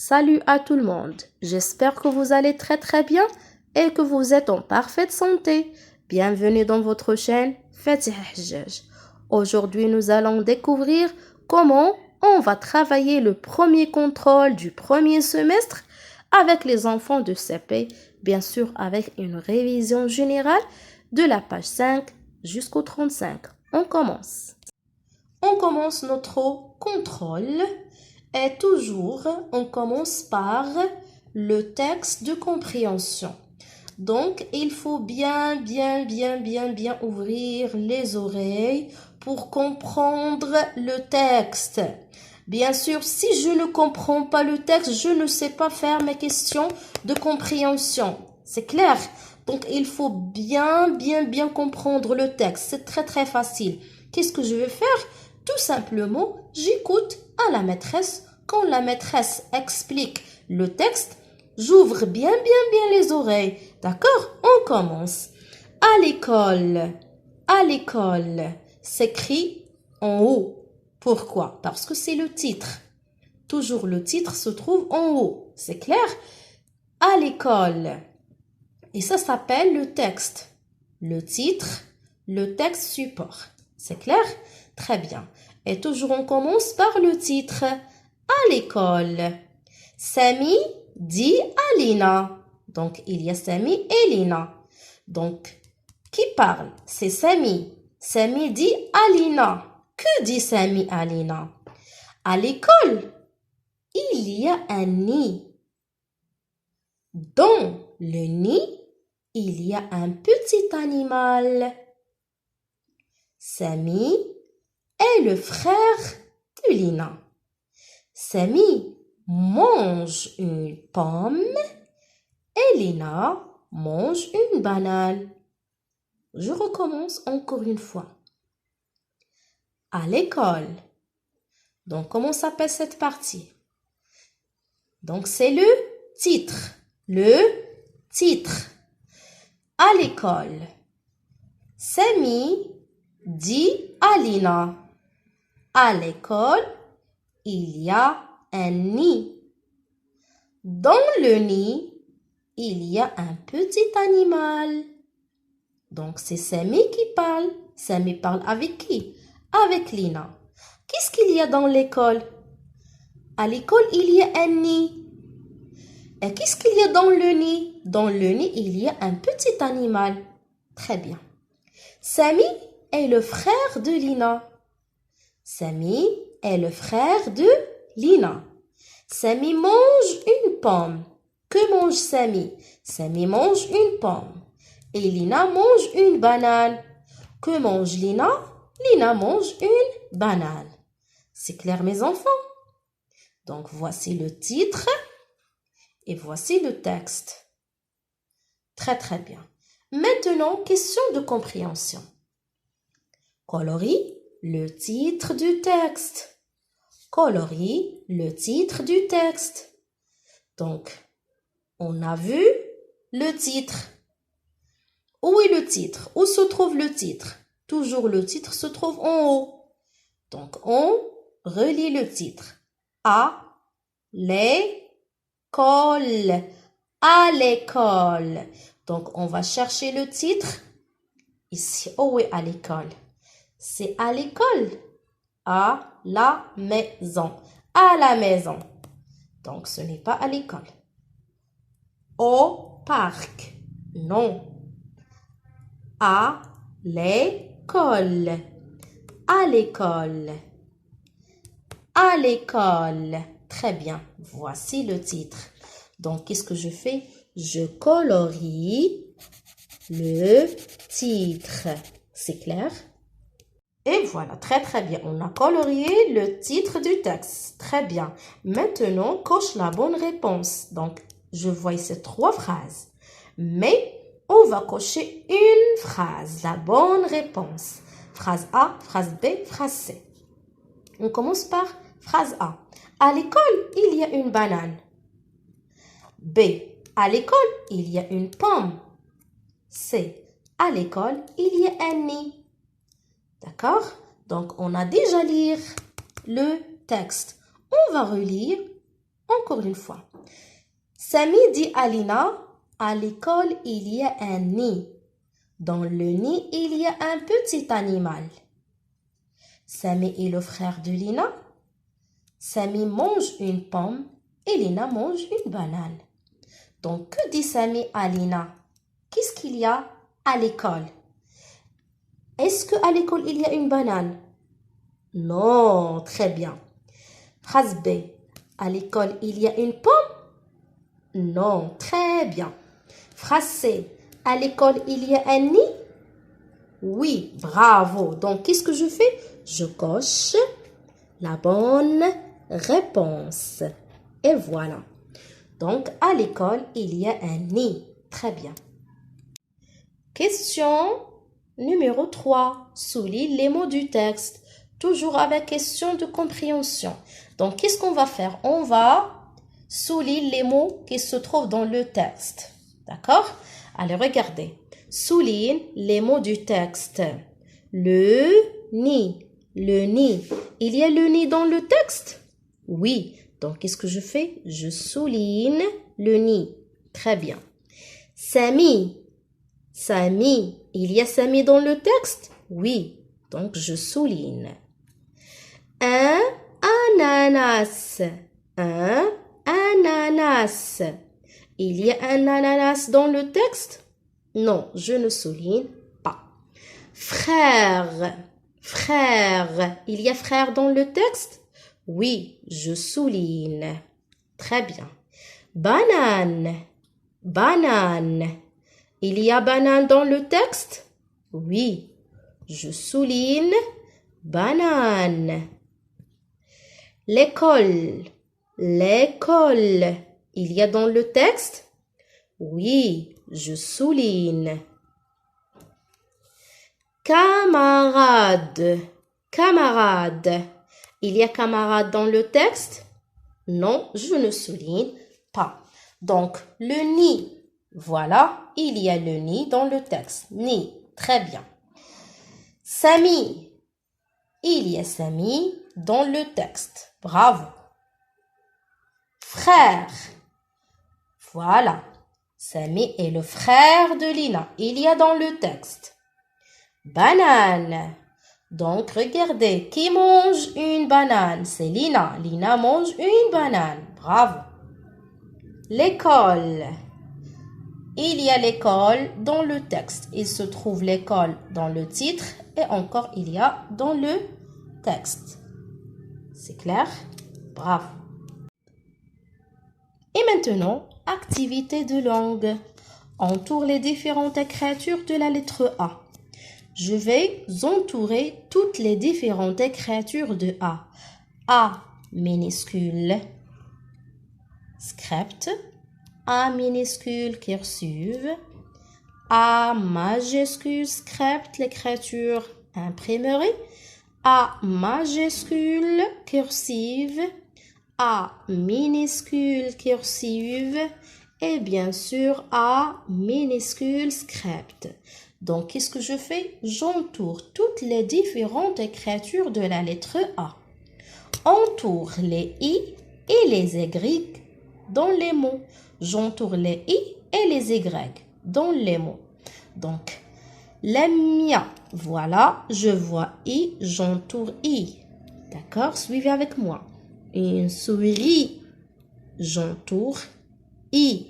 Salut à tout le monde, j'espère que vous allez très bien et que vous êtes en parfaite santé. Bienvenue dans votre chaîne Fatih Hajjaj. Aujourd'hui, nous allons découvrir comment on va travailler le premier contrôle du premier semestre avec les enfants de CP, bien sûr avec une révision générale de la page 5 jusqu'au 35. On commence. On commence notre contrôle. Et toujours, on commence par le texte de compréhension. Donc, il faut bien ouvrir les oreilles pour comprendre le texte. Bien sûr, si je ne comprends pas le texte, je ne sais pas faire mes questions de compréhension. C'est clair? Donc, il faut bien comprendre le texte. C'est très facile. Qu'est-ce que je vais faire? Tout simplement, j'écoute à la maîtresse. Quand la maîtresse explique le texte, j'ouvre bien les oreilles. D'accord? On commence. À l'école, s'écrit en haut. Pourquoi? Parce que c'est le titre. Toujours le titre se trouve en haut. C'est clair? À l'école. Et ça s'appelle le texte. Le titre, le texte support. C'est clair? Très bien. Et toujours on commence par le titre. À l'école. Sami dit à Lina. Donc, il y a Sami et Lina. Donc, qui parle? C'est Sami. Sami dit à Lina. Que dit Sami à Lina? À l'école, il y a un nid. Dans le nid, il y a un petit animal. Sami est le frère de Lina. Sami mange une pomme et Lina mange une banane. Je recommence encore une fois. À l'école. Donc, comment s'appelle cette partie? Donc, c'est le titre. Le titre. À l'école. Sami dit à Lina. À l'école, il y a un nid. Dans le nid, il y a un petit animal. Donc, c'est Sami qui parle. Sami parle avec qui? Avec Lina. Qu'est-ce qu'il y a dans l'école? À l'école, il y a un nid. Et qu'est-ce qu'il y a dans le nid? Dans le nid, il y a un petit animal. Très bien. Sami est le frère de Lina. Sami est le frère de Lina. Sami mange une pomme. Que mange Sami? Sami mange une pomme. Et Lina mange une banane. Que mange Lina? Lina mange une banane. C'est clair, mes enfants? Donc, voici le titre et voici le texte. Très bien. Maintenant, question de compréhension. Colorie le titre du texte. Colorie le titre du texte. Donc, on a vu le titre. Où est le titre? Où se trouve le titre? Toujours le titre se trouve en haut. Donc, on relit le titre. À l'école. À l'école. Donc, on va chercher le titre. Ici, où est à l'école? C'est à l'école. À la maison. À la maison. Donc, ce n'est pas à l'école. Au parc. Non. À l'école. À l'école. À l'école. Très bien. Voici le titre. Donc, qu'est-ce que je fais? Je colorie le titre. C'est clair? Et voilà, très bien. On a colorié le titre du texte. Très bien. Maintenant, coche la bonne réponse. Donc, je vois ces 3 phrases. Mais, on va cocher une phrase, la bonne réponse. Phrase A, phrase B, phrase C. On commence par phrase A. À l'école, il y a une banane. B. À l'école, il y a une pomme. C. À l'école, il y a un nid. D'accord? Donc, on a déjà lu le texte. On va relire Encore une fois. Samy dit à Lina, à l'école, il y a un nid. Dans le nid, il y a un petit animal. Samy est le frère de Lina. Samy mange une pomme et Lina mange une banane. Donc, que dit Samy à Lina? Qu'est-ce qu'il y a à l'école? Est-ce qu'à l'école, il y a une banane? Non, très bien. Phrase B. À l'école, il y a une pomme? Non, très bien. Phrase C. À l'école, il y a un nid? Oui, bravo. Donc, qu'est-ce que je fais? Je coche la bonne réponse. Et voilà. Donc, à l'école, il y a un nid. Très bien. Question numéro 3. Souligne les mots du texte. Toujours avec question de compréhension. Donc, qu'est-ce qu'on va faire? On va souligner les mots qui se trouvent dans le texte. D'accord? Allez, regardez. Souligne les mots du texte. Le nid. Le nid. Il y a le nid dans le texte? Oui. Donc, qu'est-ce que je fais? Je souligne le nid. Très bien. Samy. Samy. Il y a Samy dans le texte? Oui. Donc, je souligne. Un ananas. Un ananas. Il y a un ananas dans le texte? Non, je ne souligne pas. Frère. Frère. Il y a frère dans le texte? Oui, je souligne. Très bien. Banane. Banane. Il y a banane dans le texte? Oui, je souligne banane. L'école. L'école. Il y a dans le texte? Oui, je souligne. Camarade. Camarade. Il y a camarade dans le texte? Non, je ne souligne pas. Donc, le nid. Voilà, il y a le nid dans le texte. Nid. Très bien. Samy. Il y a Samy dans le texte. Bravo. Frère. Voilà. Samy est le frère de Lina. Il y a dans le texte. Banane. Donc, regardez, qui mange une banane? C'est Lina. Lina mange une banane. Bravo. L'école. Il y a l'école dans le texte. Il se trouve l'école dans le titre et encore il y a dans le texte. C'est clair? Bravo. Et maintenant, activité de langue. Entoure les différentes écritures de la lettre A. Je vais entourer toutes les différentes écritures de A. A minuscule, script. A minuscule, cursive. A majuscule, script, l'écriture imprimerie. A majuscule, cursive. A minuscule, cursive. Et bien sûr, A minuscule, script. Donc, qu'est-ce que je fais? J'entoure toutes les différentes écritures de la lettre A. Entoure les I et les Y dans les mots. J'entoure les I et les Y dans les mots. Donc, les miens, voilà, je vois I, j'entoure I. D'accord? Suivez avec moi. Une souris, j'entoure I.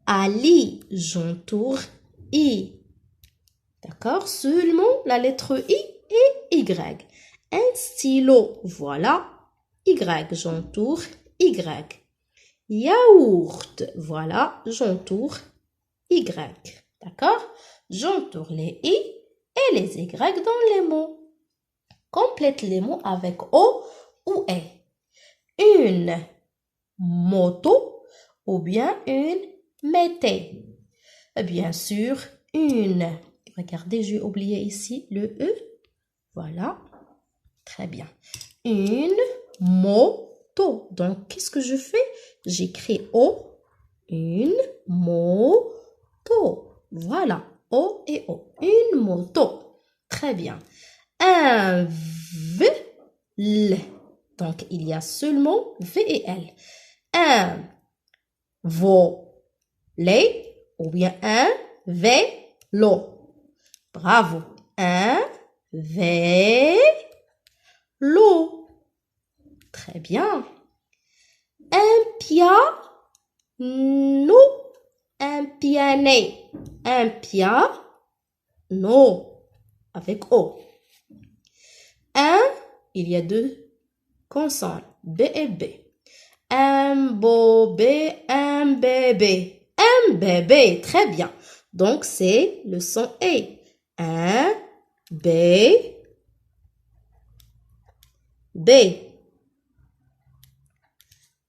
Ali, j'entoure I. D'accord? Seulement la lettre I et Y. Un stylo, voilà. Y, j'entoure Y. Yaourt, voilà, j'entoure Y. D'accord? J'entoure les I et les Y dans les mots. Complète les mots avec O ou E. Une moto ou bien une mété. Bien sûr, une. Regardez, j'ai oublié ici le E. Voilà. Très bien. Une moto. Donc, qu'est-ce que je fais? J'écris O. Une moto. Voilà. O et O. Une moto. Très bien. Un V. L. Donc, il y a seulement V et L. Un volet ou bien un vélo. Bravo. Un vélo. Très bien. Un piano. Un piano. Un piano. Avec O. Il y a deux consonnes. B et B. Un bébé, un bébé. Un bébé. Très bien. Donc, c'est le son E. Un B. B.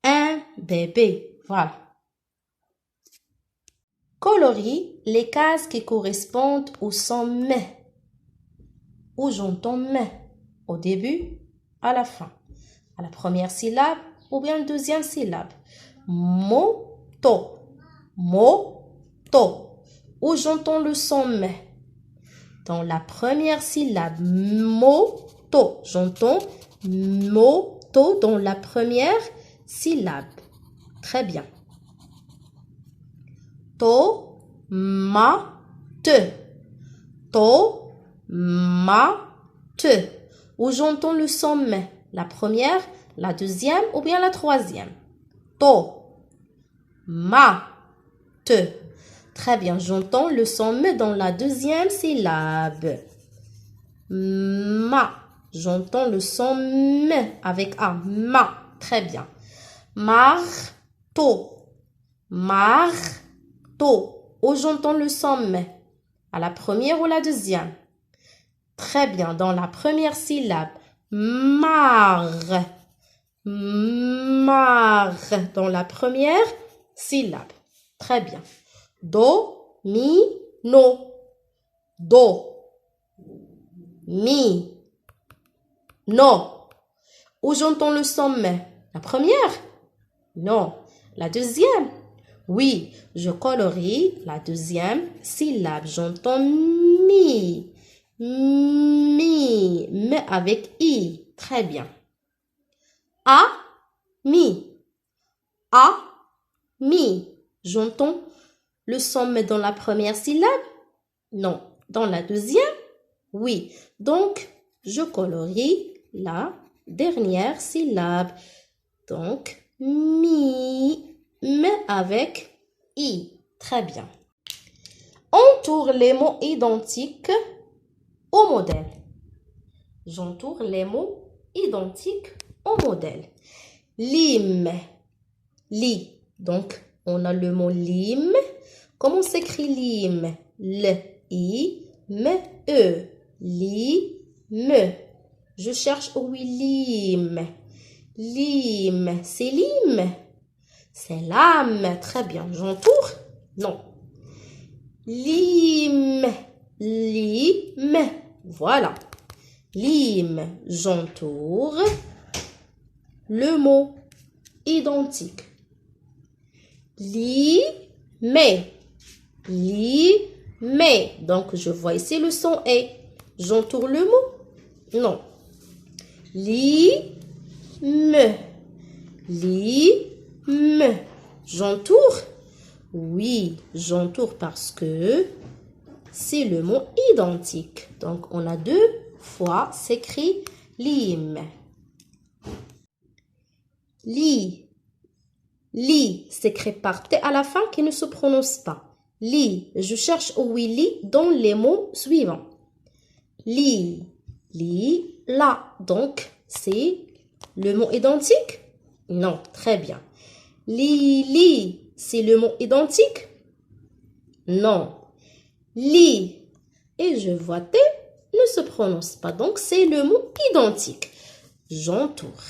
Un bébé. Voilà. Colorie les cases qui correspondent au son mais. Où j'entends mais. Au début, à la fin. À la première syllabe ou bien la deuxième syllabe. Moto. Moto. Où j'entends le son mais. Dans la première syllabe. Moto. J'entends moto dans la première syllabe. Très bien. Tomate. Tomate. Où j'entends le son mais. La première, la deuxième ou bien la troisième. Tomate. Très bien, j'entends le son mais dans la deuxième syllabe. Ma. J'entends le son mais avec A. Ma. Très bien. Marteau. Marteau. Où j'entends le son mais. À la première ou la deuxième. Très bien, dans la première syllabe. Mare. Mare. Dans la première syllabe. Très bien. Do, mi, no. Do, mi, no. Où j'entends le son mais? La première? Non. La deuxième? Oui, je colorie la deuxième syllabe. J'entends mi. Mi. Mais avec I. Très bien. A, mi. A, mi. J'entends le son mais dans la première syllabe? Non. Dans la deuxième? Oui. Donc, je colorie la dernière syllabe. Donc, mi, mais avec I. Très bien. Entoure les mots identiques au modèle. J'entoure les mots identiques au modèle. Lime. Li. Donc, on a le mot lime. Comment s'écrit lime? L-I-M-E. Lime. Je cherche oui, lime. Lime. C'est lime. C'est lame. Très bien. J'entoure? Non. Lime. Lime. Voilà. Lime. J'entoure le mot identique. Lime. Lime. Donc, je vois ici le son E. J'entoure le mot? Non. Lime. Lime. J'entoure? Oui, j'entoure parce que c'est le mot identique. Donc, on a deux fois s'écrit lime. Li. Li s'écrit par T à la fin qui ne se prononce pas. Li. Je cherche oui, li dans les mots suivants. Li. Li. La. Donc, c'est le mot identique? Non. Très bien. Li. Li. C'est le mot identique? Non. Li. Et je vois T ne se prononce pas. Donc, c'est le mot identique. J'entoure.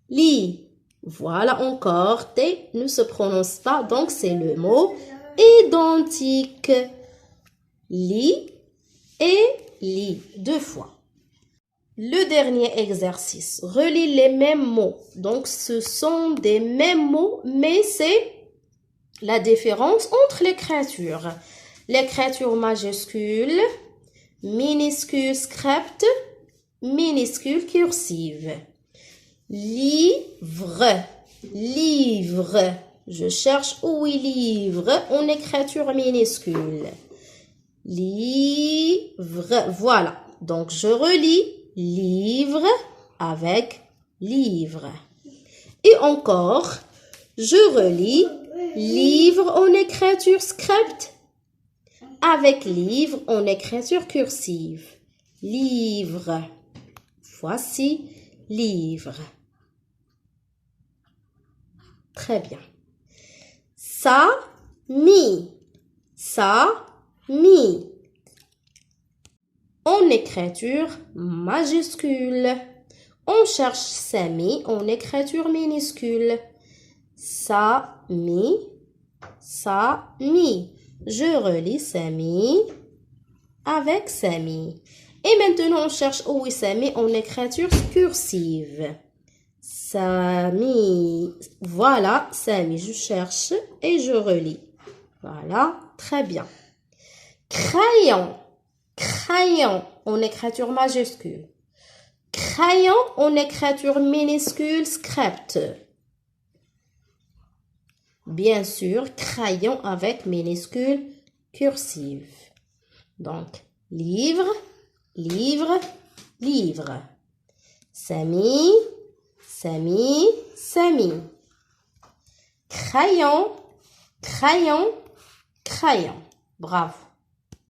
Li. Voilà encore. T ne se prononce pas. Donc, c'est le mot identique. Li et li. Deux fois. Le dernier exercice. Relie les mêmes mots. Donc, ce sont des mêmes mots, mais c'est la différence entre l'écriture. L'écriture majuscule, minuscule, script, minuscule cursive. Livre, livre. Je cherche où est livre en écriture minuscule. Livre, voilà. Donc, je relis livre avec livre. Et encore, je relis livre en écriture script avec livre en écriture cursive. Livre. Voici livre. Très bien. Ça, mi. Ça, mi. En écriture majuscule. On cherche Sami en écriture minuscule. Ça, mi. Ça, mi. Je relis Sami avec Sami. Et maintenant, on cherche où est Sami en écriture cursive. Sami. Voilà, Sami. Je cherche et je relis. Voilà, très bien. Crayon. Crayon en écriture majuscule. Crayon en écriture minuscule script. Bien sûr, crayon avec minuscule cursive. Donc, livre, livre, livre. Sami, Sami, Sami. Crayon, crayon, crayon. Bravo.